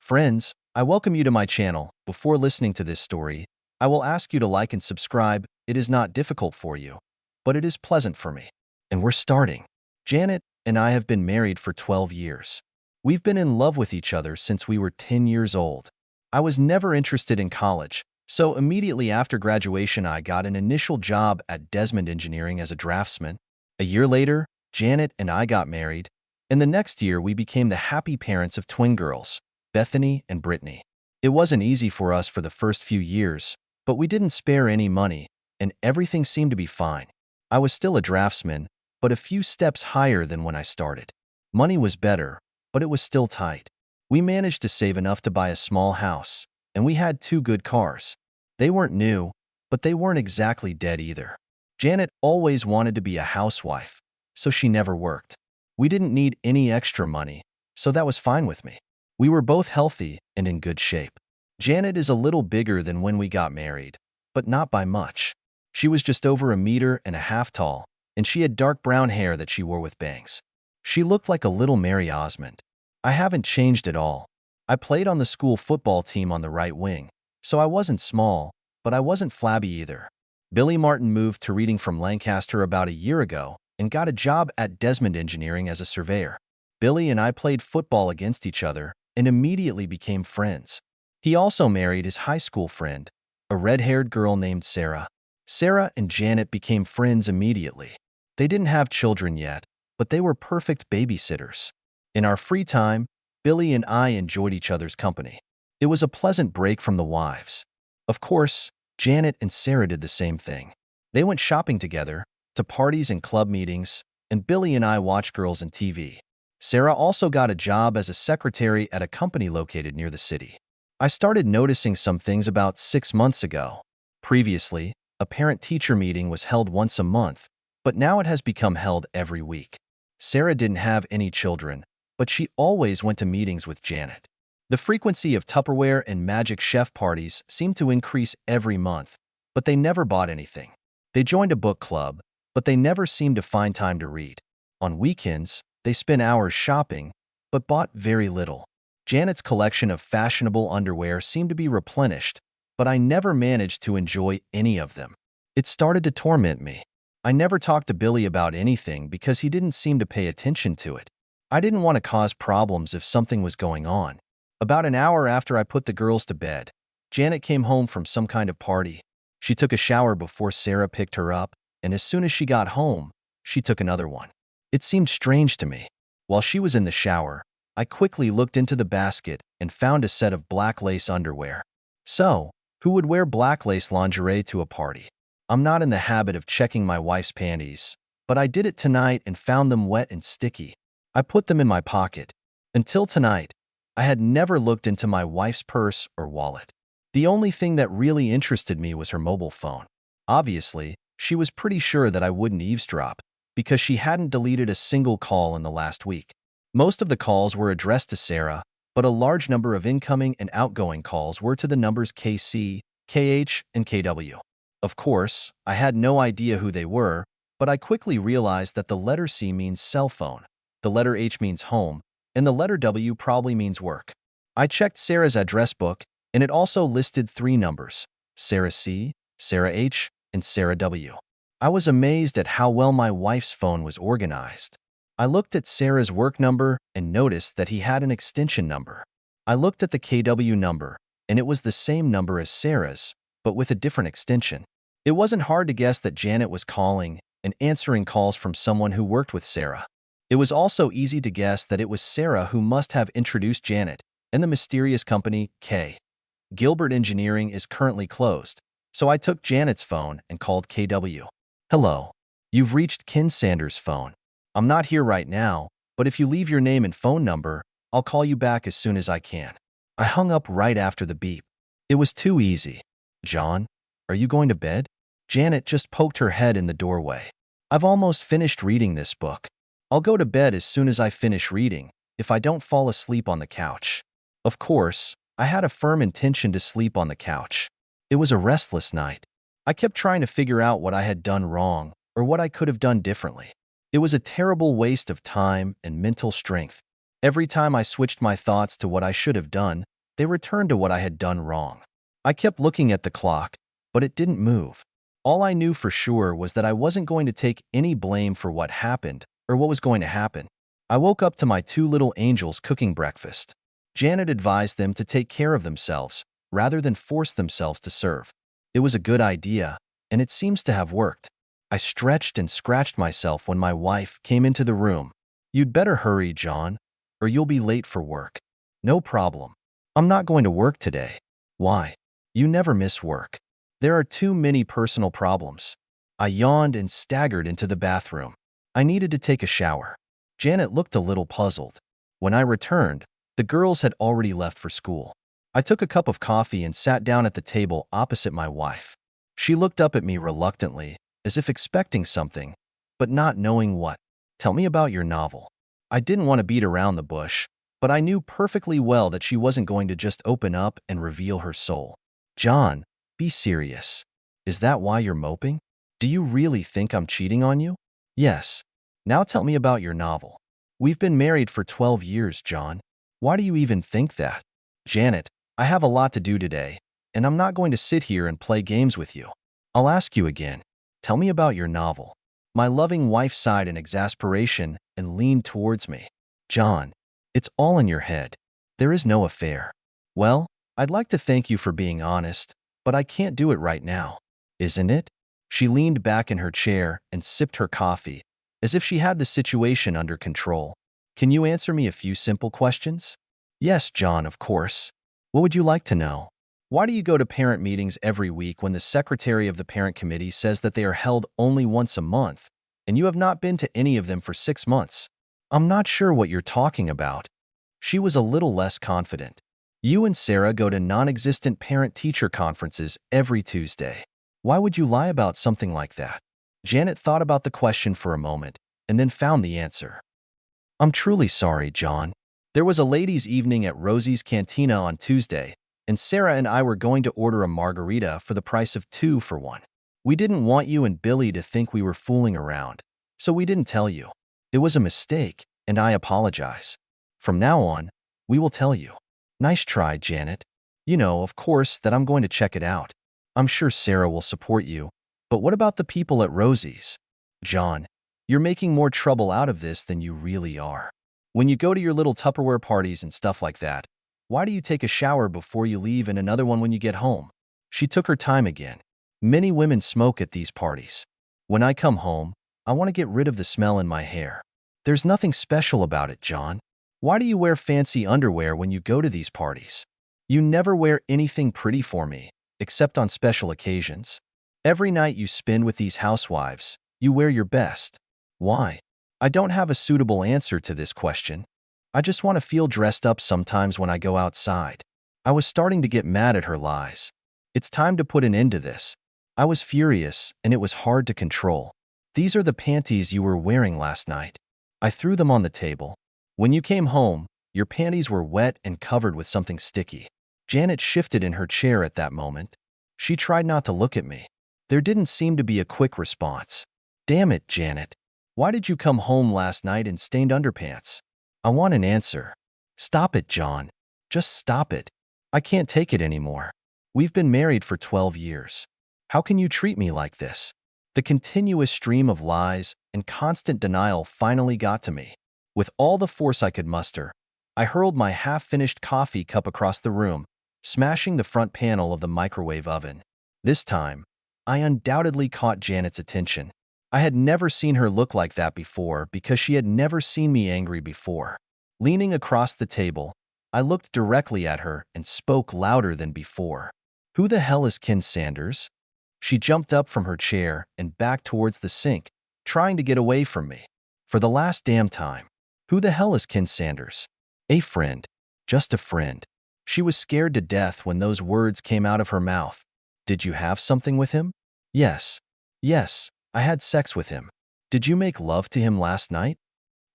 Friends, I welcome you to my channel. Before listening to this story, I will ask you to like and subscribe. It is not difficult for you, but it is pleasant for me. And we're starting. Janet and I have been married for 12 years. We've been in love with each other since we were 10 years old. I was never interested in college, so immediately after graduation I got an initial job at Desmond Engineering as a draftsman. A year later, Janet and I got married, and the next year we became the happy parents of twin girls, Bethany and Brittany. It wasn't easy for us for the first few years, but we didn't spare any money, and everything seemed to be fine. I was still a draftsman, but a few steps higher than when I started. Money was better, but it was still tight. We managed to save enough to buy a small house, and we had 2 good cars. They weren't new, but they weren't exactly dead either. Janet always wanted to be a housewife, so she never worked. We didn't need any extra money, so that was fine with me. We were both healthy and in good shape. Janet is a little bigger than when we got married, but not by much. She was just over 1.5 meters tall, and she had dark brown hair that she wore with bangs. She looked like a little Mary Osmond. I haven't changed at all. I played on the school football team on the right wing, so I wasn't small, but I wasn't flabby either. Billy Martin moved to Reading from Lancaster about a year ago and got a job at Desmond Engineering as a surveyor. Billy and I played football against each other and immediately became friends. He also married his high school friend, a red-haired girl named Sarah. Sarah and Janet became friends immediately. They didn't have children yet, but they were perfect babysitters. In our free time, Billy and I enjoyed each other's company. It was a pleasant break from the wives. Of course, Janet and Sarah did the same thing. They went shopping together, to parties and club meetings, and Billy and I watched girls and TV. Sarah also got a job as a secretary at a company located near the city. I started noticing some things about 6 months ago. Previously, a parent-teacher meeting was held once a month, but now it has become held every week. Sarah didn't have any children, but she always went to meetings with Janet. The frequency of Tupperware and Magic Chef parties seemed to increase every month, but they never bought anything. They joined a book club, but they never seemed to find time to read. On weekends, they spent hours shopping, but bought very little. Janet's collection of fashionable underwear seemed to be replenished, but I never managed to enjoy any of them. It started to torment me. I never talked to Billy about anything because he didn't seem to pay attention to it. I didn't want to cause problems if something was going on. About an hour after I put the girls to bed, Janet came home from some kind of party. She took a shower before Sarah picked her up, and as soon as she got home, she took another one. It seemed strange to me. While she was in the shower, I quickly looked into the basket and found a set of black lace underwear. So, who would wear black lace lingerie to a party? I'm not in the habit of checking my wife's panties, but I did it tonight and found them wet and sticky. I put them in my pocket. Until tonight, I had never looked into my wife's purse or wallet. The only thing that really interested me was her mobile phone. Obviously, she was pretty sure that I wouldn't eavesdrop, because she hadn't deleted a single call in the last week. Most of the calls were addressed to Sarah, but a large number of incoming and outgoing calls were to the numbers KC, KH, and KW. Of course, I had no idea who they were, but I quickly realized that the letter C means cell phone, the letter H means home, and the letter W probably means work. I checked Sarah's address book, and it also listed 3 numbers, Sarah C, Sarah H, and Sarah W. I was amazed at how well my wife's phone was organized. I looked at Sarah's work number and noticed that he had an extension number. I looked at the KW number, and it was the same number as Sarah's, but with a different extension. It wasn't hard to guess that Janet was calling and answering calls from someone who worked with Sarah. It was also easy to guess that it was Sarah who must have introduced Janet and the mysterious company K. Gilbert Engineering is currently closed, so I took Janet's phone and called KW. Hello. You've reached Ken Sanders' phone. I'm not here right now, but if you leave your name and phone number, I'll call you back as soon as I can. I hung up right after the beep. It was too easy. John, are you going to bed? Janet just poked her head in the doorway. I've almost finished reading this book. I'll go to bed as soon as I finish reading, if I don't fall asleep on the couch. Of course, I had a firm intention to sleep on the couch. It was a restless night. I kept trying to figure out what I had done wrong or what I could have done differently. It was a terrible waste of time and mental strength. Every time I switched my thoughts to what I should have done, They returned to what I had done wrong. I kept looking at the clock, but it didn't move. All I knew for sure was that I wasn't going to take any blame for what happened or what was going to happen. I woke up to my two little angels cooking breakfast. Janet advised them to take care of themselves rather than force themselves to serve. It was a good idea, and it seems to have worked. I stretched and scratched myself when my wife came into the room. "You'd better hurry, John, or you'll be late for work." "No problem. I'm not going to work today." "Why? You never miss work." "There are too many personal problems." I yawned and staggered into the bathroom. I needed to take a shower. Janet looked a little puzzled. When I returned, the girls had already left for school. I took a cup of coffee and sat down at the table opposite my wife. She looked up at me reluctantly, as if expecting something, but not knowing what. "Tell me about your novel." I didn't want to beat around the bush, but I knew perfectly well that she wasn't going to just open up and reveal her soul. "John, be serious. Is that why you're moping? Do you really think I'm cheating on you?" "Yes. Now tell me about your novel." "We've been married for 12 years, John. Why do you even think that?" "Janet, I have a lot to do today, and I'm not going to sit here and play games with you." "I'll ask you again. Tell me about your novel." My loving wife sighed in exasperation and leaned towards me. "John, it's all in your head. There is no affair." "Well, I'd like to thank you for being honest, but I can't do it right now." "Isn't it?" She leaned back in her chair and sipped her coffee, as if she had the situation under control. "Can you answer me a few simple questions?" "Yes, John, of course. What would you like to know?" "Why do you go to parent meetings every week when the secretary of the parent committee says that they are held only once a month, and you have not been to any of them for 6 months?" "I'm not sure what you're talking about." She was a little less confident. "You and Sarah go to non-existent parent-teacher conferences every Tuesday. Why would you lie about something like that?" Janet thought about the question for a moment and then found the answer. "I'm truly sorry, John. There was a ladies' evening at Rosie's Cantina on Tuesday, and Sarah and I were going to order a margarita for the price of 2 for 1. We didn't want you and Billy to think we were fooling around, so we didn't tell you. It was a mistake, and I apologize. From now on, we will tell you." "Nice try, Janet. You know, of course, that I'm going to check it out. I'm sure Sarah will support you. But what about the people at Rosie's?" "John, you're making more trouble out of this than you really are. When you go to your little Tupperware parties and stuff like that, why do you take a shower before you leave and another one when you get home?" She took her time again. "Many women smoke at these parties. When I come home, I want to get rid of the smell in my hair. There's nothing special about it, John. Why do you wear fancy underwear when you go to these parties? You never wear anything pretty for me, except on special occasions. Every night you spend with these housewives, you wear your best. Why?" I don't have a suitable answer to this question. I just want to feel dressed up sometimes when I go outside. I was starting to get mad at her lies. It's time to put an end to this. I was furious, and it was hard to control. "These are the panties you were wearing last night." I threw them on the table. "When you came home, your panties were wet and covered with something sticky." Janet shifted in her chair at that moment. She tried not to look at me. There didn't seem to be a quick response. "Damn it, Janet. Why did you come home last night in stained underpants?" "I want an answer." "Stop it, John. Just stop it. I can't take it anymore. We've been married for 12 years. How can you treat me like this?" The continuous stream of lies and constant denial finally got to me. With all the force I could muster, I hurled my half-finished coffee cup across the room, smashing the front panel of the microwave oven. This time, I undoubtedly caught Janet's attention. I had never seen her look like that before because she had never seen me angry before. Leaning across the table, I looked directly at her and spoke louder than before. "Who the hell is Ken Sanders?" She jumped up from her chair and backed towards the sink, trying to get away from me. "For the last damn time. Who the hell is Ken Sanders?" "A friend. Just a friend." She was scared to death when those words came out of her mouth. "Did you have something with him?" "Yes. Yes. I had sex with him." "Did you make love to him last night?"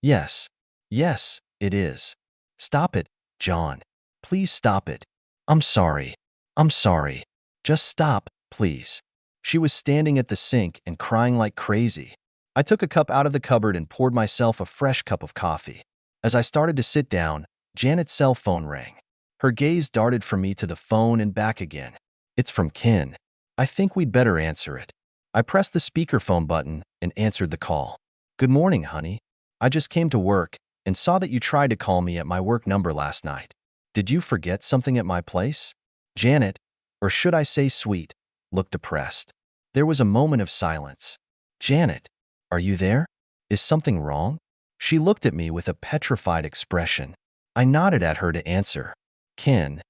"Yes. Yes, it is." "Stop it, John. Please stop it." "I'm sorry. I'm sorry. Just stop, please." She was standing at the sink and crying like crazy. I took a cup out of the cupboard and poured myself a fresh cup of coffee. As I started to sit down, Janet's cell phone rang. Her gaze darted from me to the phone and back again. It's from Ken. I think we'd better answer it. I pressed the speakerphone button and answered the call. Good morning, honey. I just came to work and saw that you tried to call me at my work number last night. Did you forget something at my place? Janet, or should I say Sweet, looked depressed. There was a moment of silence. Janet, are you there? Is something wrong? She looked at me with a petrified expression. I nodded at her to answer. Ken.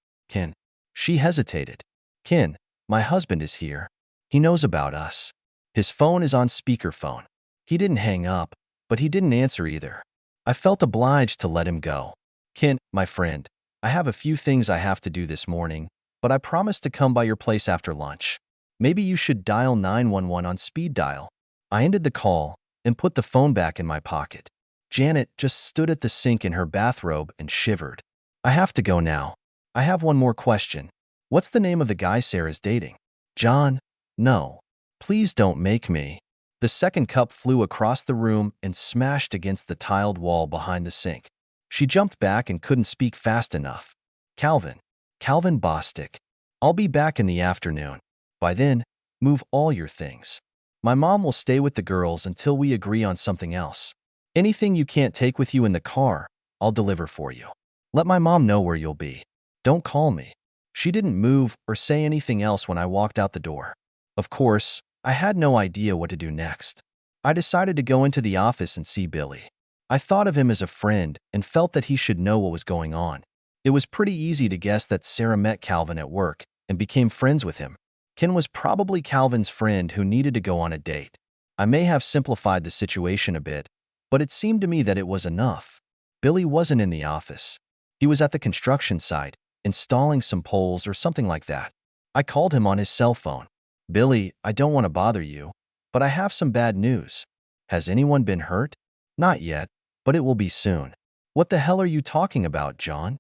She hesitated. Ken, my husband is here. He knows about us. His phone is on speakerphone. He didn't hang up, but he didn't answer either. I felt obliged to let him go. Ken, my friend, I have a few things I have to do this morning, but I promised to come by your place after lunch. Maybe you should dial 911 on speed dial. I ended the call and put the phone back in my pocket. Janet just stood at the sink in her bathrobe and shivered. I have to go now. I have one more question. What's the name of the guy Sarah's dating? John? No. Please don't make me. The second cup flew across the room and smashed against the tiled wall behind the sink. She jumped back and couldn't speak fast enough. Calvin Bostic. I'll be back in the afternoon. By then, move all your things. My mom will stay with the girls until we agree on something else. Anything you can't take with you in the car, I'll deliver for you. Let my mom know where you'll be. Don't call me. She didn't move or say anything else when I walked out the door. Of course, I had no idea what to do next. I decided to go into the office and see Billy. I thought of him as a friend and felt that he should know what was going on. It was pretty easy to guess that Sarah met Calvin at work and became friends with him. Ken was probably Calvin's friend who needed to go on a date. I may have simplified the situation a bit, but it seemed to me that it was enough. Billy wasn't in the office. He was at the construction site, installing some poles or something like that. I called him on his cell phone. Billy, I don't want to bother you, but I have some bad news. Has anyone been hurt? Not yet, but it will be soon. What the hell are you talking about, John?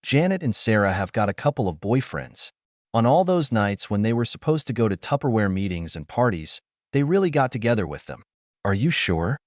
Janet and Sarah have got a couple of boyfriends. On all those nights when they were supposed to go to Tupperware meetings and parties, they really got together with them. Are you sure?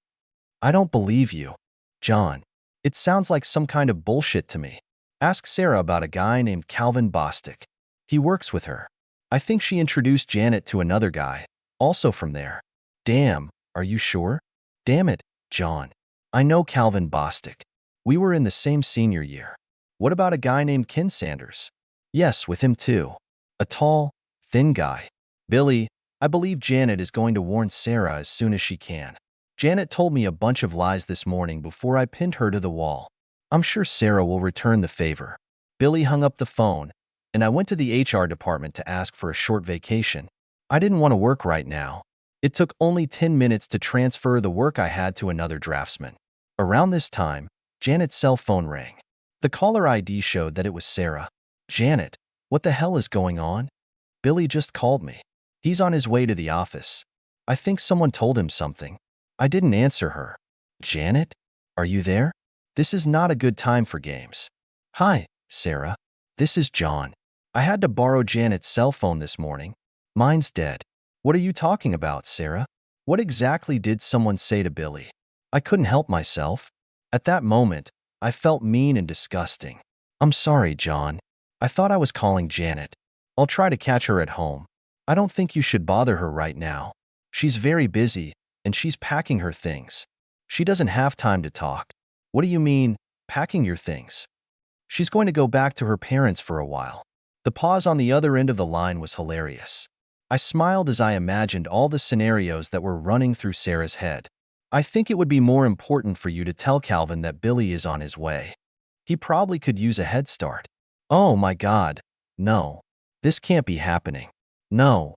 I don't believe you. John, it sounds like some kind of bullshit to me. Ask Sarah about a guy named Calvin Bostic. He works with her. I think she introduced Janet to another guy, also from there. Damn, are you sure? Damn it, John. I know Calvin Bostic. We were in the same senior year. What about a guy named Ken Sanders? Yes, with him too. A tall, thin guy. Billy, I believe Janet is going to warn Sarah as soon as she can. Janet told me a bunch of lies this morning before I pinned her to the wall. I'm sure Sarah will return the favor. Billy hung up the phone, and I went to the HR department to ask for a short vacation. I didn't want to work right now. It took only 10 minutes to transfer the work I had to another draftsman. Around this time, Janet's cell phone rang. The caller ID showed that it was Sarah. Janet, what the hell is going on? Billy just called me. He's on his way to the office. I think someone told him something. I didn't answer her. Janet, are you there? This is not a good time for games. Hi, Sarah. This is John. I had to borrow Janet's cell phone this morning. Mine's dead. What are you talking about, Sarah? What exactly did someone say to Billy? I couldn't help myself. At that moment, I felt mean and disgusting. I'm sorry, John. I thought I was calling Janet. I'll try to catch her at home. I don't think you should bother her right now. She's very busy, and she's packing her things. She doesn't have time to talk. What do you mean, packing your things? She's going to go back to her parents for a while. The pause on the other end of the line was hilarious. I smiled as I imagined all the scenarios that were running through Sarah's head. I think it would be more important for you to tell Calvin that Billy is on his way. He probably could use a head start. Oh my God. No. This can't be happening. No.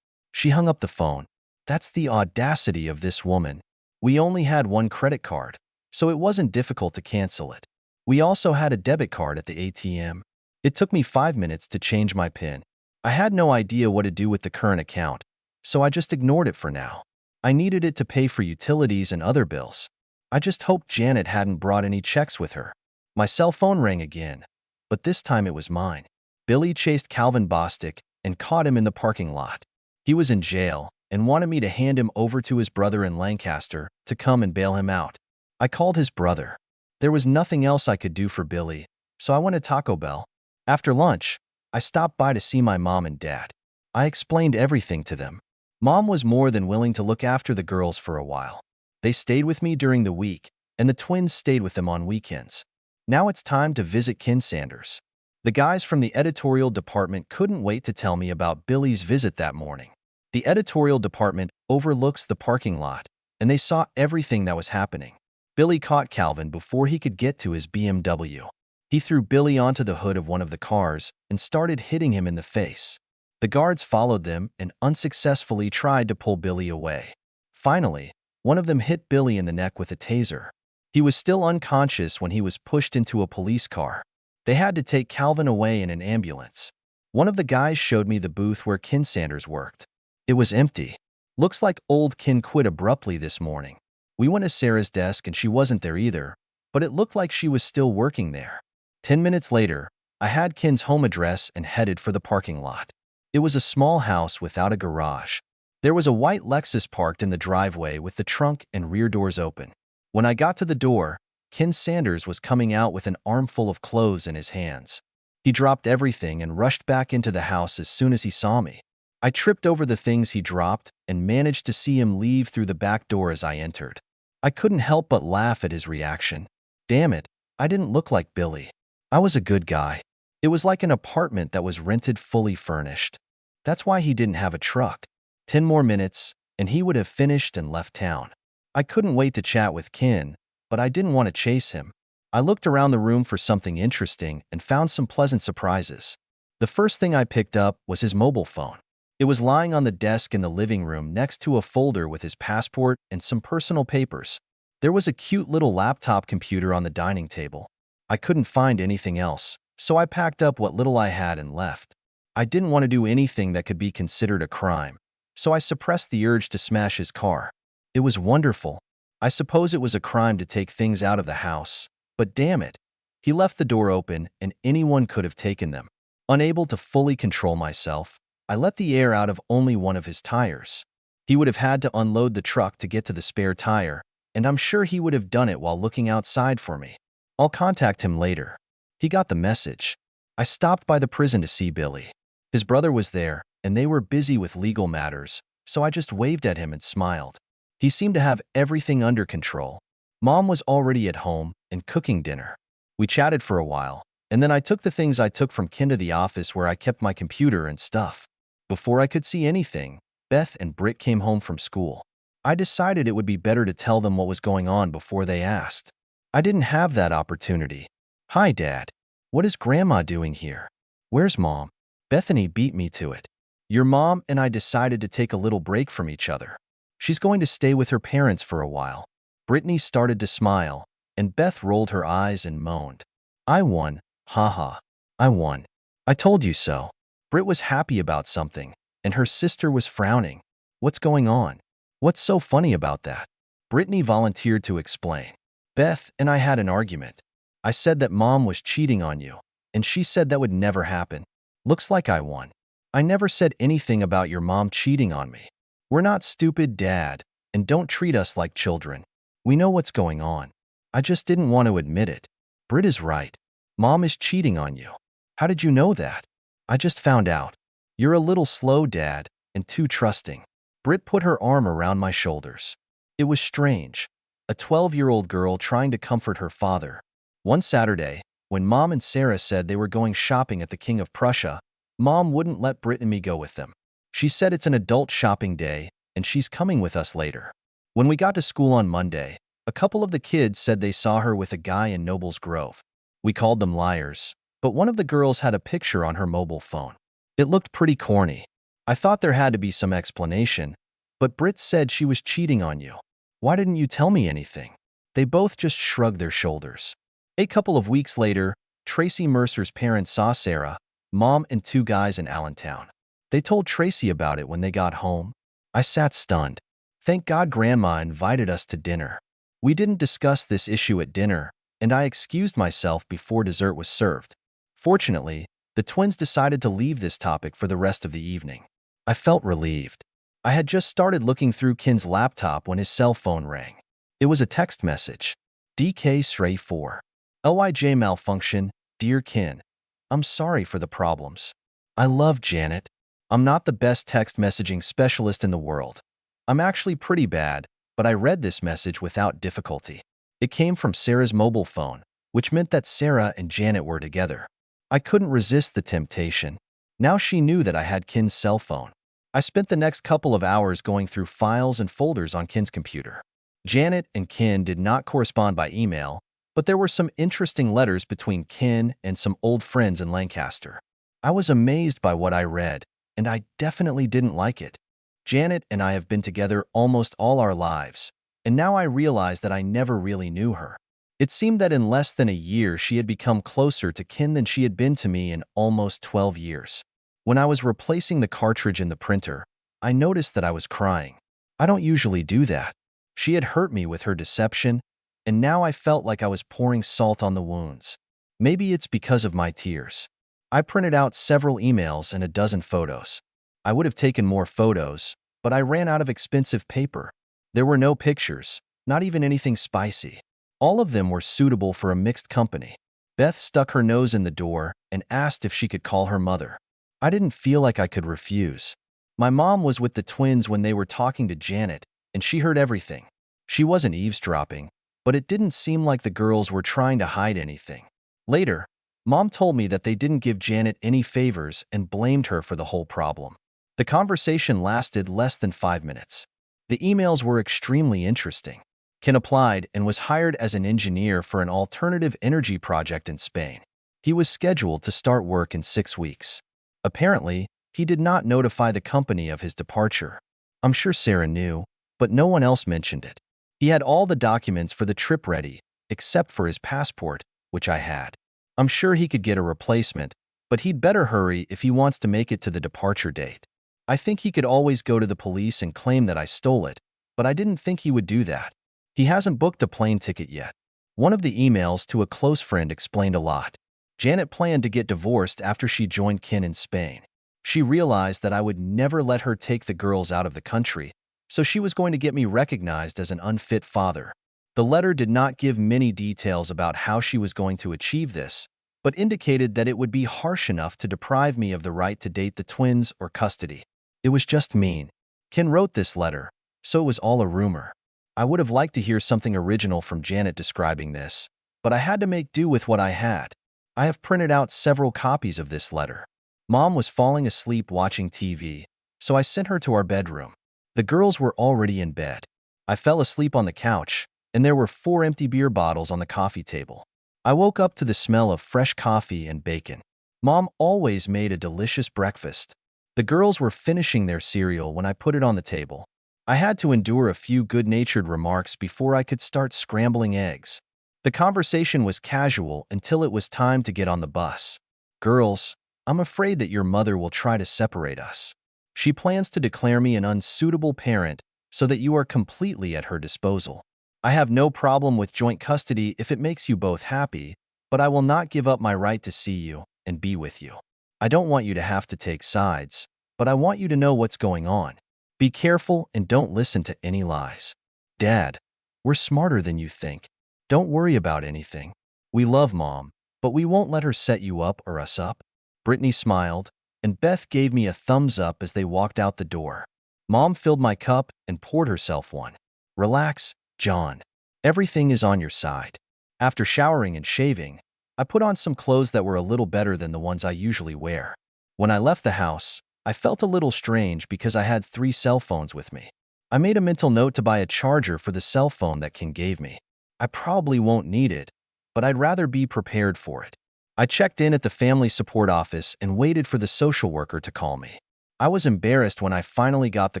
She hung up the phone. That's the audacity of this woman. We only had one credit card, so it wasn't difficult to cancel it. We also had a debit card at the ATM. It took me 5 minutes to change my PIN. I had no idea what to do with the current account, so I just ignored it for now. I needed it to pay for utilities and other bills. I just hoped Janet hadn't brought any checks with her. My cell phone rang again, but this time it was mine. Billy chased Calvin Bostic and caught him in the parking lot. He was in jail and wanted me to hand him over to his brother in Lancaster to come and bail him out. I called his brother. There was nothing else I could do for Billy, so I went to Taco Bell. After lunch, I stopped by to see my mom and dad. I explained everything to them. Mom was more than willing to look after the girls for a while. They stayed with me during the week, and the twins stayed with them on weekends. Now it's time to visit Ken Sanders. The guys from the editorial department couldn't wait to tell me about Billy's visit that morning. The editorial department overlooks the parking lot, and they saw everything that was happening. Billy caught Calvin before he could get to his BMW. He threw Billy onto the hood of one of the cars and started hitting him in the face. The guards followed them and unsuccessfully tried to pull Billy away. Finally, one of them hit Billy in the neck with a taser. He was still unconscious when he was pushed into a police car. They had to take Calvin away in an ambulance. One of the guys showed me the booth where Ken Sanders worked. It was empty. Looks like old Ken quit abruptly this morning. We went to Sarah's desk and she wasn't there either, but it looked like she was still working there. 10 minutes later, I had Ken's home address and headed for the parking lot. It was a small house without a garage. There was a white Lexus parked in the driveway with the trunk and rear doors open. When I got to the door, Ken Sanders was coming out with an armful of clothes in his hands. He dropped everything and rushed back into the house as soon as he saw me. I tripped over the things he dropped and managed to see him leave through the back door as I entered. I couldn't help but laugh at his reaction. Damn it, I didn't look like Billy. I was a good guy. It was like an apartment that was rented fully furnished. That's why he didn't have a truck. 10 more minutes, and he would have finished and left town. I couldn't wait to chat with Ken, but I didn't want to chase him. I looked around the room for something interesting and found some pleasant surprises. The first thing I picked up was his mobile phone. It was lying on the desk in the living room next to a folder with his passport and some personal papers. There was a cute little laptop computer on the dining table. I couldn't find anything else, so I packed up what little I had and left. I didn't want to do anything that could be considered a crime, so I suppressed the urge to smash his car. It was wonderful. I suppose it was a crime to take things out of the house, but damn it, he left the door open and anyone could have taken them. Unable to fully control myself, I let the air out of only one of his tires. He would have had to unload the truck to get to the spare tire, and I'm sure he would have done it while looking outside for me. I'll contact him later. He got the message. I stopped by the prison to see Billy. His brother was there, and they were busy with legal matters, so I just waved at him and smiled. He seemed to have everything under control. Mom was already at home and cooking dinner. We chatted for a while, and then I took the things I took from Ken to the office where I kept my computer and stuff. Before I could see anything, Beth and Britt came home from school. I decided it would be better to tell them what was going on before they asked. I didn't have that opportunity. Hi, Dad. What is Grandma doing here? Where's Mom? Bethany beat me to it. Your mom and I decided to take a little break from each other. She's going to stay with her parents for a while. Brittany started to smile, and Beth rolled her eyes and moaned. I won. Haha. I won. I told you so. Britt was happy about something, and her sister was frowning. What's going on? What's so funny about that? Brittany volunteered to explain. Beth and I had an argument. I said that Mom was cheating on you, and she said that would never happen. Looks like I won. I never said anything about your mom cheating on me. We're not stupid, Dad, and don't treat us like children. We know what's going on. I just didn't want to admit it. Britt is right. Mom is cheating on you. How did you know that? I just found out. You're a little slow, Dad, and too trusting. Britt put her arm around my shoulders. It was strange. A 12-year-old girl trying to comfort her father. One Saturday, when Mom and Sarah said they were going shopping at the King of Prussia, Mom wouldn't let Britt and me go with them. She said it's an adult shopping day, and she's coming with us later. When we got to school on Monday, a couple of the kids said they saw her with a guy in Nobles Grove. We called them liars, but one of the girls had a picture on her mobile phone. It looked pretty corny. I thought there had to be some explanation, but Britt said she was cheating on you. Why didn't you tell me anything? They both just shrugged their shoulders. A couple of weeks later, Tracy Mercer's parents saw Sarah, Mom, and two guys in Allentown. They told Tracy about it when they got home. I sat stunned. Thank God Grandma invited us to dinner. We didn't discuss this issue at dinner, and I excused myself before dessert was served. Fortunately, the twins decided to leave this topic for the rest of the evening. I felt relieved. I had just started looking through Ken's laptop when his cell phone rang. It was a text message. DK Sray 4. LYJ malfunction. Dear Ken, I'm sorry for the problems. I love Janet. I'm not the best text messaging specialist in the world. I'm actually pretty bad, but I read this message without difficulty. It came from Sarah's mobile phone, which meant that Sarah and Janet were together. I couldn't resist the temptation. Now she knew that I had Ken's cell phone. I spent the next couple of hours going through files and folders on Ken's computer. Janet and Ken did not correspond by email, but there were some interesting letters between Ken and some old friends in Lancaster. I was amazed by what I read, and I definitely didn't like it. Janet and I have been together almost all our lives, and now I realize that I never really knew her. It seemed that in less than a year she had become closer to Ken than she had been to me in almost 12 years. When I was replacing the cartridge in the printer, I noticed that I was crying. I don't usually do that. She had hurt me with her deception, and now I felt like I was pouring salt on the wounds. Maybe it's because of my tears. I printed out several emails and a dozen photos. I would have taken more photos, but I ran out of expensive paper. There were no pictures, not even anything spicy. All of them were suitable for a mixed company. Beth stuck her nose in the door and asked if she could call her mother. I didn't feel like I could refuse. My mom was with the twins when they were talking to Janet, and she heard everything. She wasn't eavesdropping, but it didn't seem like the girls were trying to hide anything. Later, Mom told me that they didn't give Janet any favors and blamed her for the whole problem. The conversation lasted less than 5 minutes. The emails were extremely interesting. Ken applied and was hired as an engineer for an alternative energy project in Spain. He was scheduled to start work in 6 weeks. Apparently, he did not notify the company of his departure. I'm sure Sarah knew, but no one else mentioned it. He had all the documents for the trip ready, except for his passport, which I had. I'm sure he could get a replacement, but he'd better hurry if he wants to make it to the departure date. I think he could always go to the police and claim that I stole it, but I didn't think he would do that. He hasn't booked a plane ticket yet. One of the emails to a close friend explained a lot. Janet planned to get divorced after she joined Ken in Spain. She realized that I would never let her take the girls out of the country, so she was going to get me recognized as an unfit father. The letter did not give many details about how she was going to achieve this, but indicated that it would be harsh enough to deprive me of the right to date the twins or custody. It was just mean. Ken wrote this letter, so it was all a rumor. I would have liked to hear something original from Janet describing this, but I had to make do with what I had. I have printed out several copies of this letter. Mom was falling asleep watching TV, so I sent her to our bedroom. The girls were already in bed. I fell asleep on the couch, and there were 4 empty beer bottles on the coffee table. I woke up to the smell of fresh coffee and bacon. Mom always made a delicious breakfast. The girls were finishing their cereal when I put it on the table. I had to endure a few good-natured remarks before I could start scrambling eggs. The conversation was casual until it was time to get on the bus. Girls, I'm afraid that your mother will try to separate us. She plans to declare me an unsuitable parent so that you are completely at her disposal. I have no problem with joint custody if it makes you both happy, but I will not give up my right to see you and be with you. I don't want you to have to take sides, but I want you to know what's going on. Be careful and don't listen to any lies. Dad, we're smarter than you think. Don't worry about anything. We love Mom, but we won't let her set you up or us up. Brittany smiled, and Beth gave me a thumbs up as they walked out the door. Mom filled my cup and poured herself one. Relax, John. Everything is on your side. After showering and shaving, I put on some clothes that were a little better than the ones I usually wear. When I left the house, I felt a little strange because I had 3 cell phones with me. I made a mental note to buy a charger for the cell phone that Ken gave me. I probably won't need it, but I'd rather be prepared for it. I checked in at the family support office and waited for the social worker to call me. I was embarrassed when I finally got the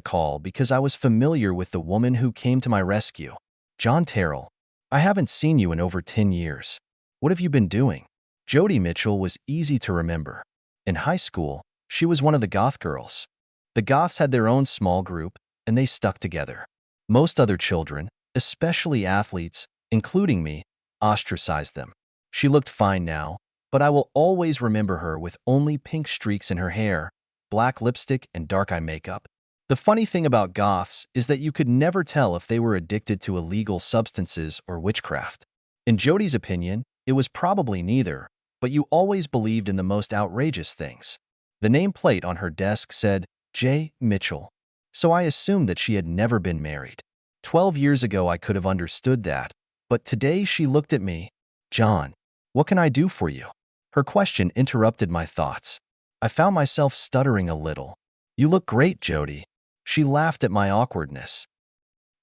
call because I was familiar with the woman who came to my rescue. John Terrell, I haven't seen you in over 10 years. What have you been doing? Jodie Mitchell was easy to remember. In high school, she was one of the goth girls. The goths had their own small group, and they stuck together. Most other children, especially athletes, including me, ostracized them. She looked fine now, but I will always remember her with only pink streaks in her hair, black lipstick, and dark eye makeup. The funny thing about goths is that you could never tell if they were addicted to illegal substances or witchcraft. In Jodie's opinion, it was probably neither, but you always believed in the most outrageous things. The nameplate on her desk said, J. Mitchell. So I assumed that she had never been married. 12 years ago I could have understood that, but today she looked at me. John, what can I do for you? Her question interrupted my thoughts. I found myself stuttering a little. You look great, Jodie. She laughed at my awkwardness.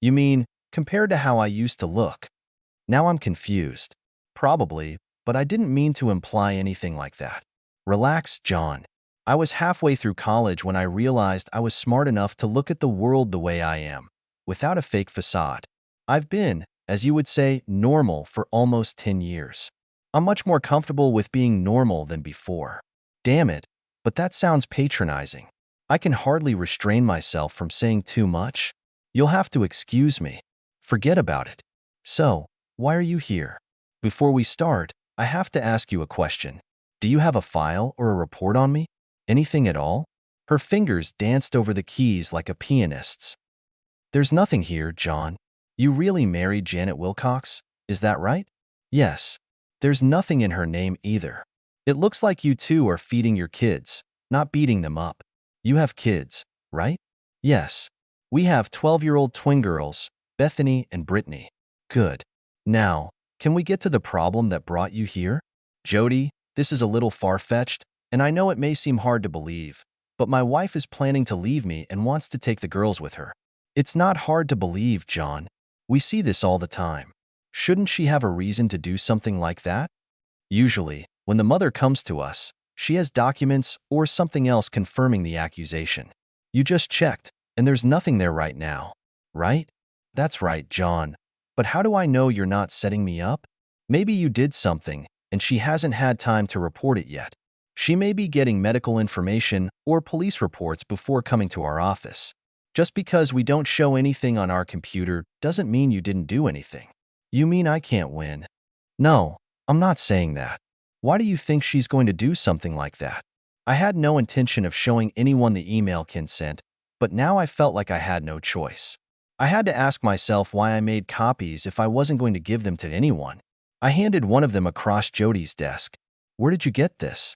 You mean, compared to how I used to look? Now I'm confused. Probably, but I didn't mean to imply anything like that. Relax, John. I was halfway through college when I realized I was smart enough to look at the world the way I am, without a fake facade. I've been, as you would say, normal for almost 10 years. I'm much more comfortable with being normal than before. Damn it, but that sounds patronizing. I can hardly restrain myself from saying too much. You'll have to excuse me. Forget about it. So, why are you here? Before we start, I have to ask you a question. Do you have a file or a report on me? Anything at all? Her fingers danced over the keys like a pianist's. There's nothing here, John. You really married Janet Wilcox? Is that right? Yes. There's nothing in her name either. It looks like you two are feeding your kids, not beating them up. You have kids, right? Yes. We have 12-year-old twin girls, Bethany and Brittany. Good. Now, can we get to the problem that brought you here? Jodie, this is a little far-fetched, and I know it may seem hard to believe, but my wife is planning to leave me and wants to take the girls with her. It's not hard to believe, John. We see this all the time. Shouldn't she have a reason to do something like that? Usually, when the mother comes to us, she has documents or something else confirming the accusation. You just checked, and there's nothing there right now, right? That's right, John. But how do I know you're not setting me up? Maybe you did something, and she hasn't had time to report it yet. She may be getting medical information or police reports before coming to our office. Just because we don't show anything on our computer doesn't mean you didn't do anything. You mean I can't win? No, I'm not saying that. Why do you think she's going to do something like that? I had no intention of showing anyone the email Ken sent, but now I felt like I had no choice. I had to ask myself why I made copies if I wasn't going to give them to anyone. I handed one of them across Jodie's desk. Where did you get this?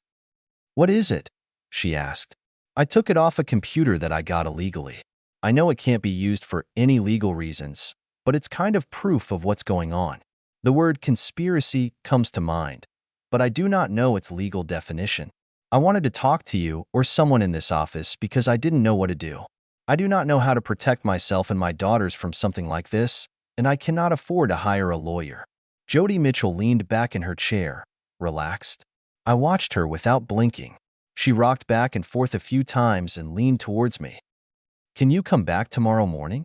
What is it? She asked. I took it off a computer that I got illegally. I know it can't be used for any legal reasons, but it's kind of proof of what's going on. The word conspiracy comes to mind, but I do not know its legal definition. I wanted to talk to you or someone in this office because I didn't know what to do. I do not know how to protect myself and my daughters from something like this, and I cannot afford to hire a lawyer. Jodie Mitchell leaned back in her chair, relaxed. I watched her without blinking. She rocked back and forth a few times and leaned towards me. Can you come back tomorrow morning?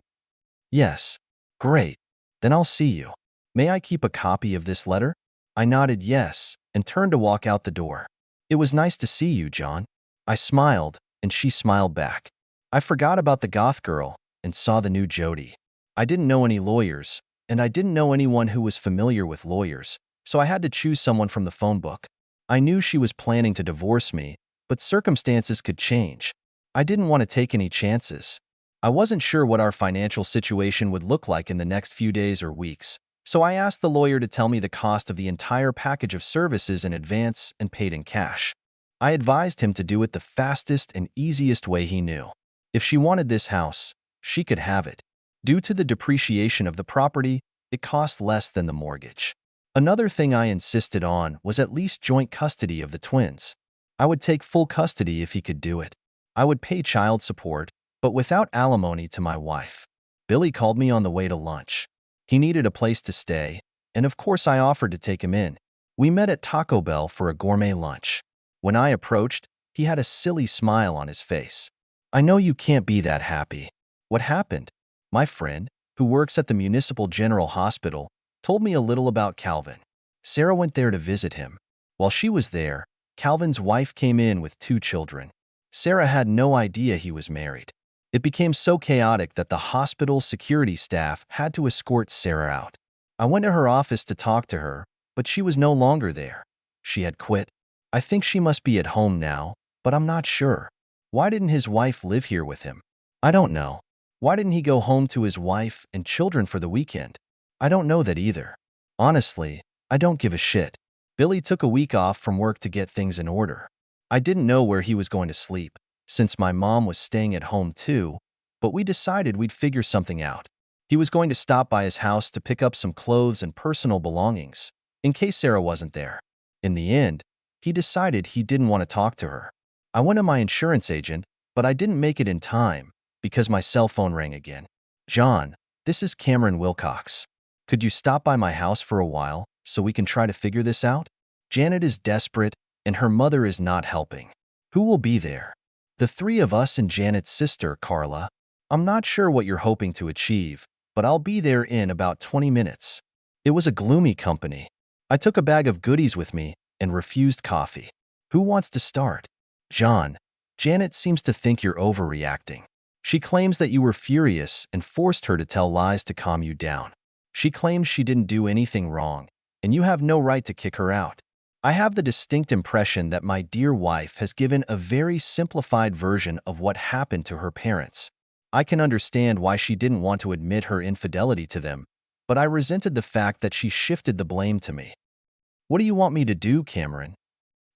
Yes. Great. Then I'll see you. May I keep a copy of this letter? I nodded yes and turned to walk out the door. It was nice to see you, John. I smiled, and she smiled back. I forgot about the goth girl and saw the new Jodie. I didn't know any lawyers, and I didn't know anyone who was familiar with lawyers, so I had to choose someone from the phone book. I knew she was planning to divorce me, but circumstances could change. I didn't want to take any chances. I wasn't sure what our financial situation would look like in the next few days or weeks, so I asked the lawyer to tell me the cost of the entire package of services in advance and paid in cash. I advised him to do it the fastest and easiest way he knew. If she wanted this house, she could have it. Due to the depreciation of the property, it cost less than the mortgage. Another thing I insisted on was at least joint custody of the twins. I would take full custody if he could do it. I would pay child support, but without alimony to my wife. Billy called me on the way to lunch. He needed a place to stay, and of course I offered to take him in. We met at Taco Bell for a gourmet lunch. When I approached, he had a silly smile on his face. I know you can't be that happy. What happened? My friend, who works at the Municipal General Hospital, told me a little about Calvin. Sarah went there to visit him. While she was there, Calvin's wife came in with 2 children. Sarah had no idea he was married. It became so chaotic that the hospital's security staff had to escort Sarah out. I went to her office to talk to her, but she was no longer there. She had quit. I think she must be at home now, but I'm not sure. Why didn't his wife live here with him? I don't know. Why didn't he go home to his wife and children for the weekend? I don't know that either. Honestly, I don't give a shit. Billy took a week off from work to get things in order. I didn't know where he was going to sleep, since my mom was staying at home too, but we decided we'd figure something out. He was going to stop by his house to pick up some clothes and personal belongings, in case Sarah wasn't there. In the end, he decided he didn't want to talk to her. I went to my insurance agent, but I didn't make it in time because my cell phone rang again. John, this is Cameron Wilcox. Could you stop by my house for a while so we can try to figure this out? Janet is desperate and her mother is not helping. Who will be there? The three of us and Janet's sister, Carla. I'm not sure what you're hoping to achieve, but I'll be there in about 20 minutes. It was a gloomy company. I took a bag of goodies with me and refused coffee. Who wants to start? John, Janet seems to think you're overreacting. She claims that you were furious and forced her to tell lies to calm you down. She claims she didn't do anything wrong, and you have no right to kick her out. I have the distinct impression that my dear wife has given a very simplified version of what happened to her parents. I can understand why she didn't want to admit her infidelity to them, but I resented the fact that she shifted the blame to me. What do you want me to do, Cameron?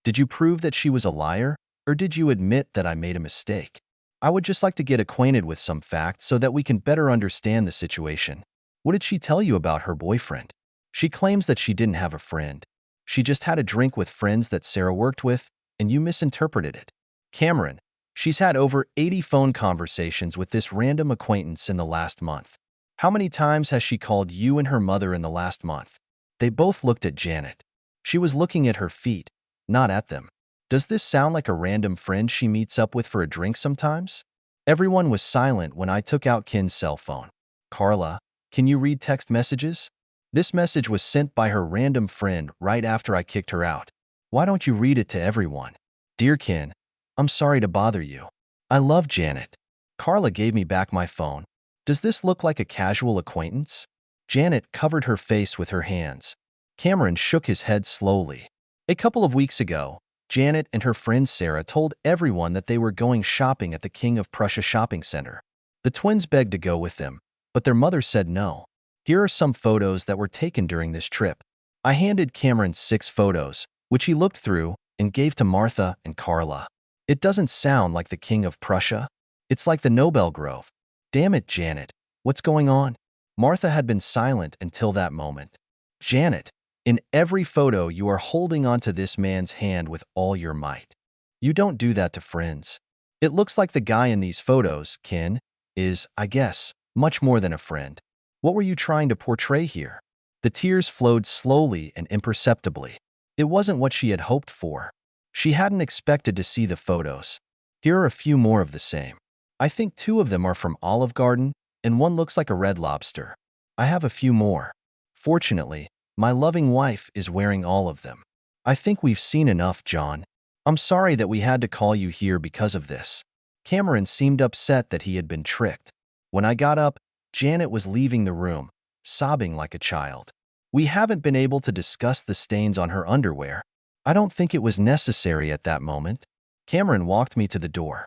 Did you prove that she was a liar, or did you admit that I made a mistake? I would just like to get acquainted with some facts so that we can better understand the situation. What did she tell you about her boyfriend? She claims that she didn't have a friend. She just had a drink with friends that Sarah worked with, and you misinterpreted it. Cameron, she's had over 80 phone conversations with this random acquaintance in the last month. How many times has she called you and her mother in the last month? They both looked at Janet. She was looking at her feet, not at them. Does this sound like a random friend she meets up with for a drink sometimes? Everyone was silent when I took out Ken's cell phone. Carla, can you read text messages? This message was sent by her random friend right after I kicked her out. Why don't you read it to everyone? Dear Ken, I'm sorry to bother you. I love Janet. Carla gave me back my phone. Does this look like a casual acquaintance? Janet covered her face with her hands. Cameron shook his head slowly. A couple of weeks ago, Janet and her friend Sarah told everyone that they were going shopping at the King of Prussia shopping center. The twins begged to go with them, but their mother said no. Here are some photos that were taken during this trip. I handed Cameron 6 photos, which he looked through and gave to Martha and Carla. It doesn't sound like the King of Prussia. It's like the Nobel Grove. Damn it, Janet. What's going on? Martha had been silent until that moment. Janet, in every photo you are holding onto this man's hand with all your might. You don't do that to friends. It looks like the guy in these photos, Ken, is, I guess, much more than a friend. What were you trying to portray here? The tears flowed slowly and imperceptibly. It wasn't what she had hoped for. She hadn't expected to see the photos. Here are a few more of the same. I think 2 of them are from Olive Garden, and one looks like a Red Lobster. I have a few more. Fortunately, my loving wife is wearing all of them. I think we've seen enough, John. I'm sorry that we had to call you here because of this. Cameron seemed upset that he had been tricked. When I got up, Janet was leaving the room, sobbing like a child. We haven't been able to discuss the stains on her underwear. I don't think it was necessary at that moment. Cameron walked me to the door.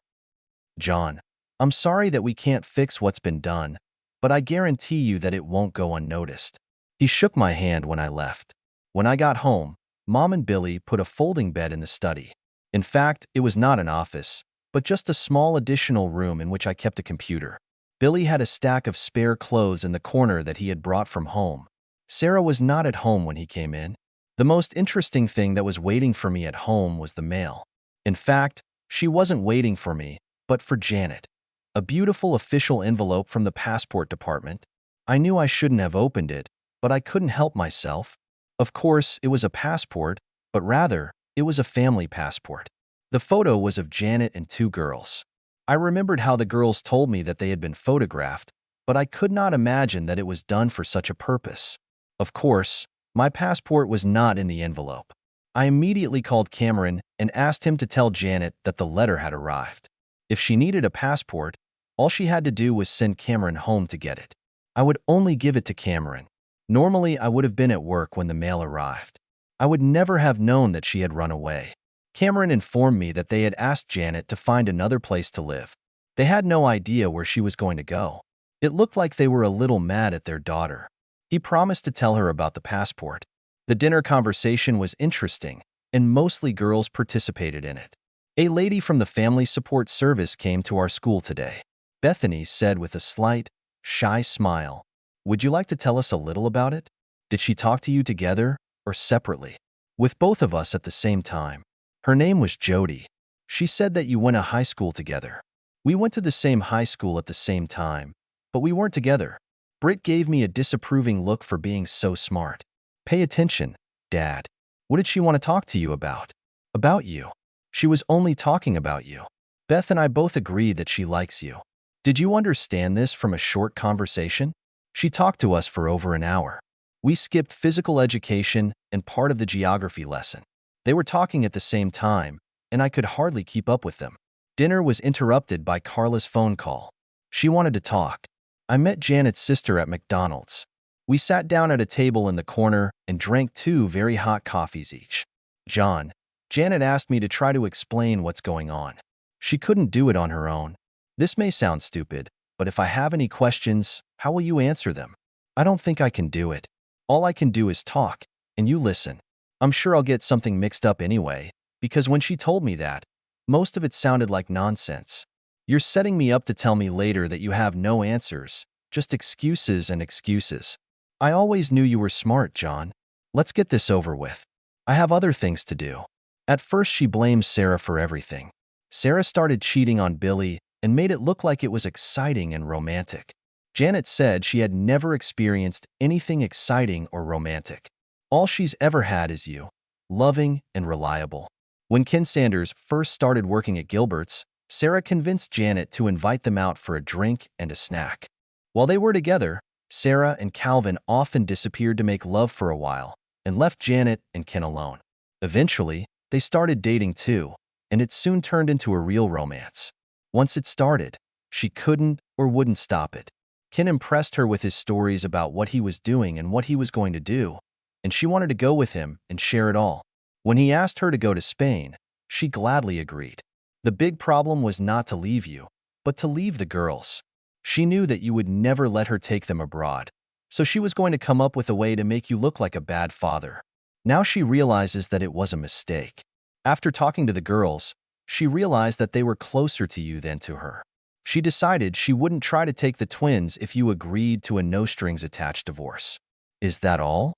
John, I'm sorry that we can't fix what's been done, but I guarantee you that it won't go unnoticed. He shook my hand when I left. When I got home, Mom and Billy put a folding bed in the study. In fact, it was not an office, but just a small additional room in which I kept a computer. Billy had a stack of spare clothes in the corner that he had brought from home. Sarah was not at home when he came in. The most interesting thing that was waiting for me at home was the mail. In fact, she wasn't waiting for me, but for Janet. A beautiful official envelope from the passport department. I knew I shouldn't have opened it, but I couldn't help myself. Of course, it was a passport, but rather, it was a family passport. The photo was of Janet and 2 girls. I remembered how the girls told me that they had been photographed, but I could not imagine that it was done for such a purpose. Of course, my passport was not in the envelope. I immediately called Cameron and asked him to tell Janet that the letter had arrived. If she needed a passport, all she had to do was send Cameron home to get it. I would only give it to Cameron. Normally, I would have been at work when the mail arrived. I would never have known that she had run away. Cameron informed me that they had asked Janet to find another place to live. They had no idea where she was going to go. It looked like they were a little mad at their daughter. He promised to tell her about the passport. The dinner conversation was interesting, and mostly girls participated in it. A lady from the family support service came to our school today. Bethany said with a slight, shy smile. Would you like to tell us a little about it? Did she talk to you together or separately? With both of us at the same time. Her name was Jodie. She said that you went to high school together. We went to the same high school at the same time, but we weren't together. Britt gave me a disapproving look for being so smart. Pay attention, Dad. What did she want to talk to you about? About you. She was only talking about you. Beth and I both agreed that she likes you. Did you understand this from a short conversation? She talked to us for over an hour. We skipped physical education and part of the geography lesson. They were talking at the same time, and I could hardly keep up with them. Dinner was interrupted by Carla's phone call. She wanted to talk. I met Janet's sister at McDonald's. We sat down at a table in the corner and drank 2 very hot coffees each. Janet asked me to try to explain what's going on. She couldn't do it on her own. This may sound stupid, but if I have any questions, how will you answer them? I don't think I can do it. All I can do is talk, and you listen. I'm sure I'll get something mixed up anyway, because when she told me that, most of it sounded like nonsense. You're setting me up to tell me later that you have no answers, just excuses and excuses. I always knew you were smart, John. Let's get this over with. I have other things to do. At first, she blamed Sarah for everything. Sarah started cheating on Billy and made it look like it was exciting and romantic. Janet said she had never experienced anything exciting or romantic. All she's ever had is you, loving and reliable. When Ken Sanders first started working at Gilbert's, Sarah convinced Janet to invite them out for a drink and a snack. While they were together, Sarah and Calvin often disappeared to make love for a while and left Janet and Ken alone. Eventually, they started dating too, and it soon turned into a real romance. Once it started, she couldn't or wouldn't stop it. Ken impressed her with his stories about what he was doing and what he was going to do, and she wanted to go with him and share it all. When he asked her to go to Spain, she gladly agreed. The big problem was not to leave you, but to leave the girls. She knew that you would never let her take them abroad, so she was going to come up with a way to make you look like a bad father. Now she realizes that it was a mistake. After talking to the girls, she realized that they were closer to you than to her. She decided she wouldn't try to take the twins if you agreed to a no-strings-attached divorce. Is that all?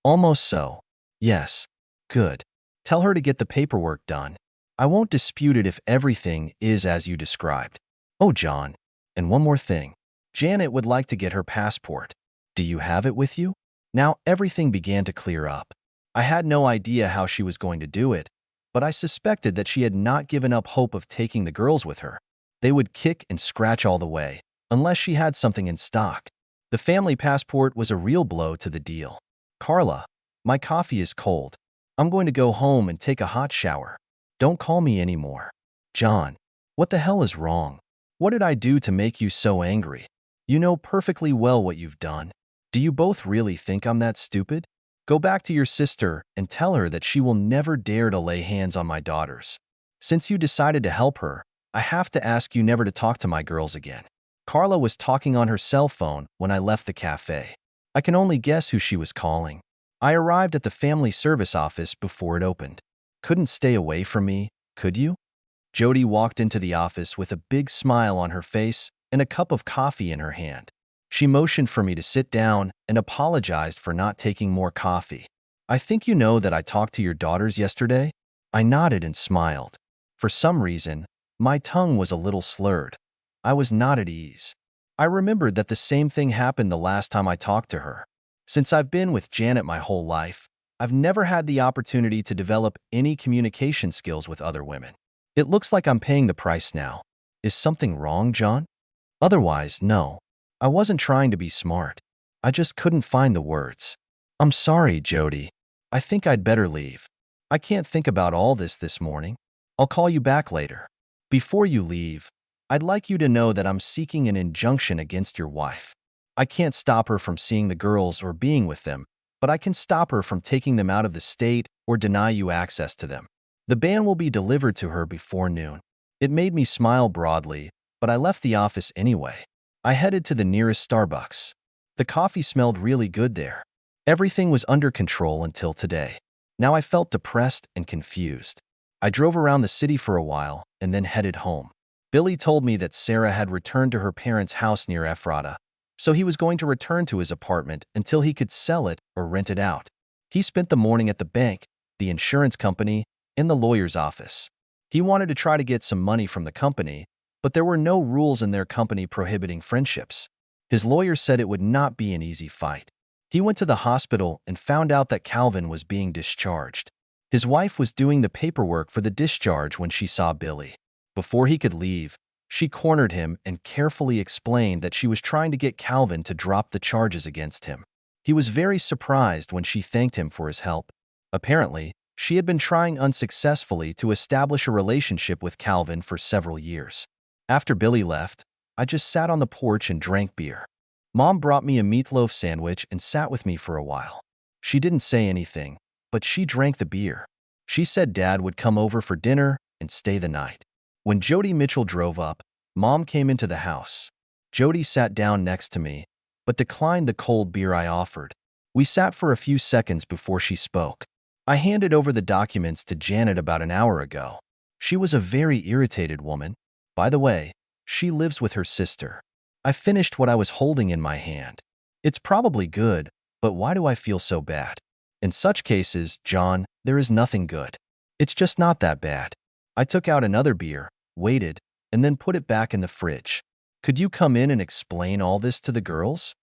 Almost so. Yes. Good. Tell her to get the paperwork done. I won't dispute it if everything is as you described. Oh, John. And one more thing. Janet would like to get her passport. Do you have it with you? Now everything began to clear up. I had no idea how she was going to do it, but I suspected that she had not given up hope of taking the girls with her. They would kick and scratch all the way, unless she had something in stock. The family passport was a real blow to the deal. Carla, my coffee is cold. I'm going to go home and take a hot shower. Don't call me anymore. John, what the hell is wrong? What did I do to make you so angry? You know perfectly well what you've done. Do you both really think I'm that stupid? Go back to your sister and tell her that she will never dare to lay hands on my daughters. Since you decided to help her, I have to ask you never to talk to my girls again. Carla was talking on her cell phone when I left the cafe. I can only guess who she was calling. I arrived at the family service office before it opened. Couldn't stay away from me, could you? Jodie walked into the office with a big smile on her face and a cup of coffee in her hand. She motioned for me to sit down and apologized for not taking more coffee. I think you know that I talked to your daughters yesterday? I nodded and smiled. For some reason, my tongue was a little slurred. I was not at ease. I remembered that the same thing happened the last time I talked to her. Since I've been with Janet my whole life, I've never had the opportunity to develop any communication skills with other women. It looks like I'm paying the price now. Is something wrong, John? Otherwise, no. I wasn't trying to be smart. I just couldn't find the words. I'm sorry, Jodie. I think I'd better leave. I can't think about all this morning. I'll call you back later. Before you leave, I'd like you to know that I'm seeking an injunction against your wife. I can't stop her from seeing the girls or being with them, but I can stop her from taking them out of the state or deny you access to them. The ban will be delivered to her before noon. It made me smile broadly, but I left the office anyway. I headed to the nearest Starbucks. The coffee smelled really good there. Everything was under control until today. Now I felt depressed and confused. I drove around the city for a while and then headed home. Billy told me that Sarah had returned to her parents' house near Ephrata, so he was going to return to his apartment until he could sell it or rent it out. He spent the morning at the bank, the insurance company, and the lawyer's office. He wanted to try to get some money from the company, but there were no rules in their company prohibiting friendships. His lawyer said it would not be an easy fight. He went to the hospital and found out that Calvin was being discharged. His wife was doing the paperwork for the discharge when she saw Billy. Before he could leave, she cornered him and carefully explained that she was trying to get Calvin to drop the charges against him. He was very surprised when she thanked him for his help. Apparently, she had been trying unsuccessfully to establish a relationship with Calvin for several years. After Billy left, I just sat on the porch and drank beer. Mom brought me a meatloaf sandwich and sat with me for a while. She didn't say anything, but she drank the beer. She said Dad would come over for dinner and stay the night. When Jodie Mitchell drove up, Mom came into the house. Jodie sat down next to me, but declined the cold beer I offered. We sat for a few seconds before she spoke. I handed over the documents to Janet about an hour ago. She was a very irritated woman. By the way, she lives with her sister. I finished what I was holding in my hand. It's probably good, but why do I feel so bad? In such cases, John, there is nothing good. It's just not that bad. I took out another beer, waited, and then put it back in the fridge. Could you come in and explain all this to the girls?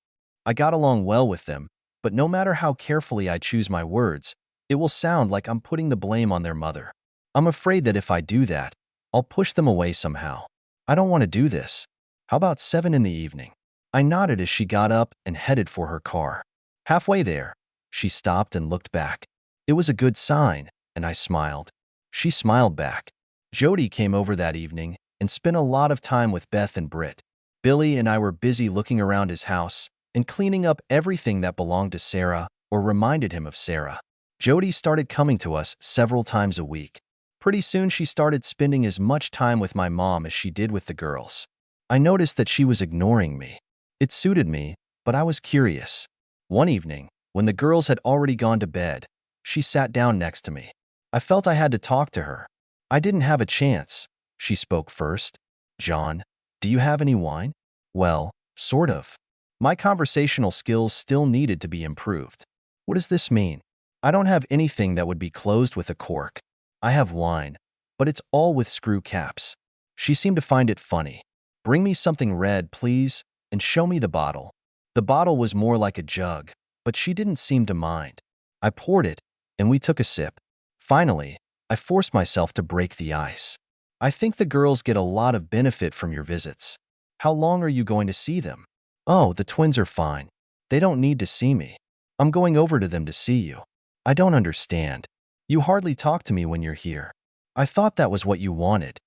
I got along well with them, but no matter how carefully I choose my words, it will sound like I'm putting the blame on their mother. I'm afraid that if I do that, I'll push them away somehow. I don't want to do this. How about 7 in the evening? I nodded as she got up and headed for her car. Halfway there, she stopped and looked back. It was a good sign, and I smiled. She smiled back. Jodie came over that evening and spent a lot of time with Beth and Britt. Billy and I were busy looking around his house and cleaning up everything that belonged to Sarah or reminded him of Sarah. Jodie started coming to us several times a week. Pretty soon she started spending as much time with my mom as she did with the girls. I noticed that she was ignoring me. It suited me, but I was curious. One evening, when the girls had already gone to bed, she sat down next to me. I felt I had to talk to her. I didn't have a chance. She spoke first. John, do you have any wine? Well, sort of. My conversational skills still needed to be improved. What does this mean? I don't have anything that would be closed with a cork. I have wine, but it's all with screw caps. She seemed to find it funny. Bring me something red, please, and show me the bottle. The bottle was more like a jug, but she didn't seem to mind. I poured it, and we took a sip. Finally, I forced myself to break the ice. I think the girls get a lot of benefit from your visits. How long are you going to see them? Oh, the twins are fine. They don't need to see me. I'm going over to them to see you. I don't understand. You hardly talk to me when you're here. I thought that was what you wanted.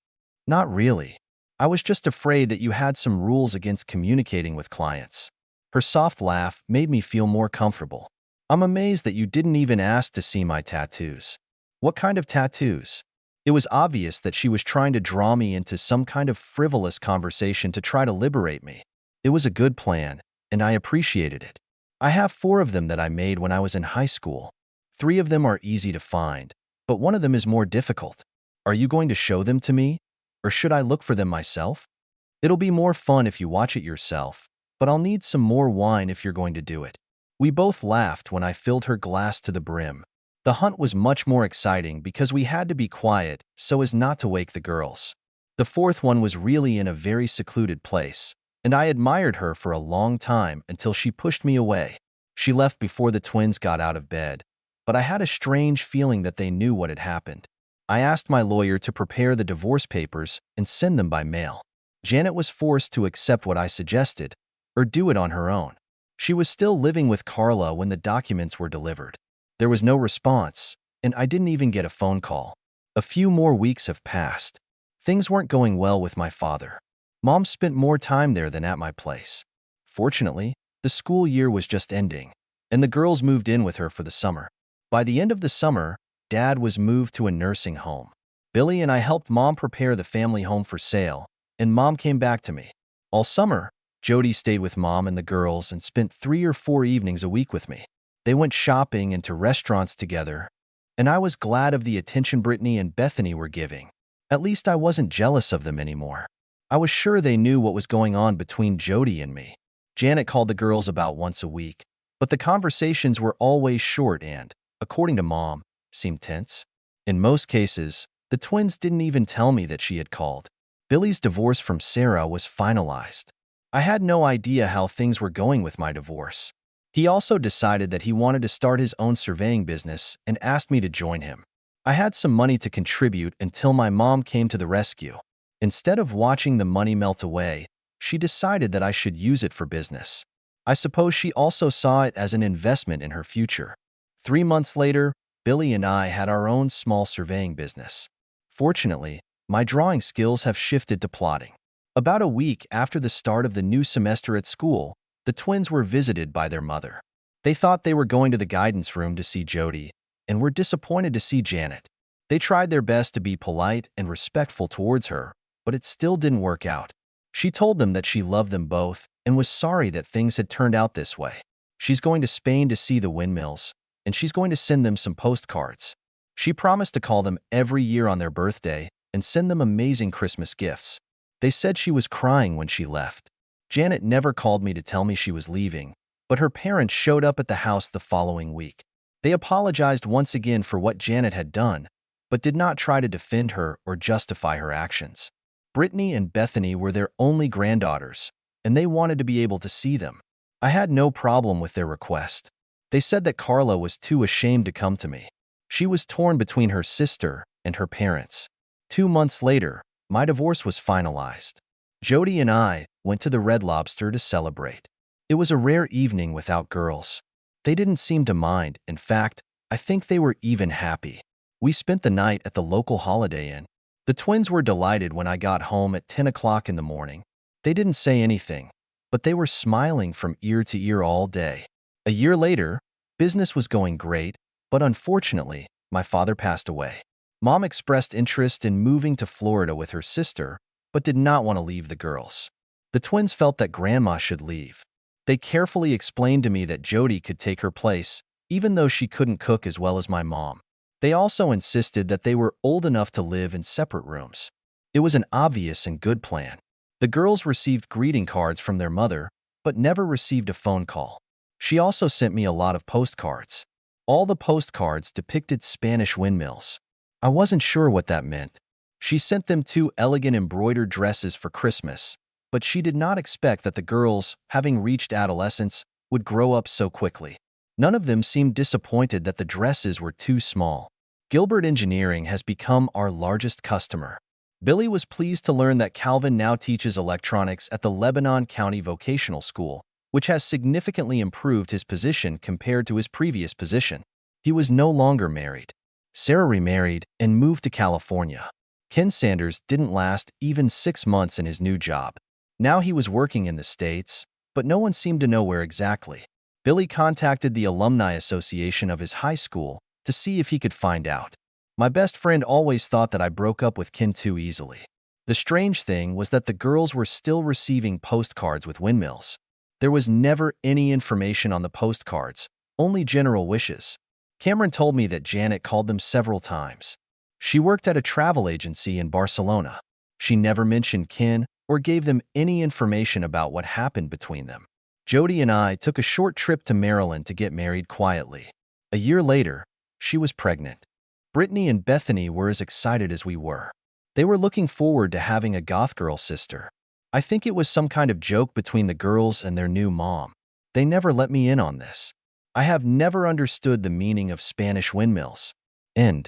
Not really. I was just afraid that you had some rules against communicating with clients. Her soft laugh made me feel more comfortable. I'm amazed that you didn't even ask to see my tattoos. What kind of tattoos? It was obvious that she was trying to draw me into some kind of frivolous conversation to try to liberate me. It was a good plan, and I appreciated it. I have 4 of them that I made when I was in high school. 3 of them are easy to find, but one of them is more difficult. Are you going to show them to me? Or should I look for them myself? It'll be more fun if you watch it yourself, but I'll need some more wine if you're going to do it. We both laughed when I filled her glass to the brim. The hunt was much more exciting because we had to be quiet so as not to wake the girls. The 4th one was really in a very secluded place, and I admired her for a long time until she pushed me away. She left before the twins got out of bed, but I had a strange feeling that they knew what had happened. I asked my lawyer to prepare the divorce papers and send them by mail. Janet was forced to accept what I suggested, or do it on her own. She was still living with Carla when the documents were delivered. There was no response, and I didn't even get a phone call. A few more weeks have passed. Things weren't going well with my father. Mom spent more time there than at my place. Fortunately, the school year was just ending, and the girls moved in with her for the summer. By the end of the summer, Dad was moved to a nursing home. Billy and I helped Mom prepare the family home for sale, and Mom came back to me. All summer, Jodie stayed with Mom and the girls and spent 3 or 4 evenings a week with me. They went shopping and to restaurants together, and I was glad of the attention Brittany and Bethany were giving. At least I wasn't jealous of them anymore. I was sure they knew what was going on between Jodie and me. Janet called the girls about once a week, but the conversations were always short and, according to Mom, seemed tense. In most cases, the twins didn't even tell me that she had called. Billy's divorce from Sarah was finalized. I had no idea how things were going with my divorce. He also decided that he wanted to start his own surveying business and asked me to join him. I had some money to contribute until my mom came to the rescue. Instead of watching the money melt away, she decided that I should use it for business. I suppose she also saw it as an investment in her future. 3 months later, Billy and I had our own small surveying business. Fortunately, my drawing skills have shifted to plotting. About a week after the start of the new semester at school, the twins were visited by their mother. They thought they were going to the guidance room to see Jodie and were disappointed to see Janet. They tried their best to be polite and respectful towards her, but it still didn't work out. She told them that she loved them both and was sorry that things had turned out this way. She's going to Spain to see the windmills, and she's going to send them some postcards. She promised to call them every year on their birthday and send them amazing Christmas gifts. They said she was crying when she left. Janet never called me to tell me she was leaving, but her parents showed up at the house the following week. They apologized once again for what Janet had done, but did not try to defend her or justify her actions. Brittany and Bethany were their only granddaughters, and they wanted to be able to see them. I had no problem with their request. They said that Carla was too ashamed to come to me. She was torn between her sister and her parents. 2 months later, my divorce was finalized. Jodie and I went to the Red Lobster to celebrate. It was a rare evening without girls. They didn't seem to mind. In fact, I think they were even happy. We spent the night at the local Holiday Inn. The twins were delighted when I got home at 10 o'clock in the morning. They didn't say anything, but they were smiling from ear to ear all day. A year later, business was going great, but unfortunately, my father passed away. Mom expressed interest in moving to Florida with her sister, but did not want to leave the girls. The twins felt that Grandma should leave. They carefully explained to me that Jodie could take her place, even though she couldn't cook as well as my mom. They also insisted that they were old enough to live in separate rooms. It was an obvious and good plan. The girls received greeting cards from their mother, but never received a phone call. She also sent me a lot of postcards. All the postcards depicted Spanish windmills. I wasn't sure what that meant. She sent them 2 elegant embroidered dresses for Christmas, but she did not expect that the girls, having reached adolescence, would grow up so quickly. None of them seemed disappointed that the dresses were too small. Gilbert Engineering has become our largest customer. Billy was pleased to learn that Calvin now teaches electronics at the Lebanon County Vocational School, which has significantly improved his position compared to his previous position. He was no longer married. Sarah remarried and moved to California. Ken Sanders didn't last even 6 months in his new job. Now he was working in the States, but no one seemed to know where exactly. Billy contacted the Alumni Association of his high school to see if he could find out. My best friend always thought that I broke up with Ken too easily. The strange thing was that the girls were still receiving postcards with windmills. There was never any information on the postcards, only general wishes. Cameron told me that Janet called them several times. She worked at a travel agency in Barcelona. She never mentioned Ken or gave them any information about what happened between them. Jodie and I took a short trip to Maryland to get married quietly. A year later, she was pregnant. Brittany and Bethany were as excited as we were. They were looking forward to having a goth girl sister. I think it was some kind of joke between the girls and their new mom. They never let me in on this. I have never understood the meaning of Spanish windmills. End.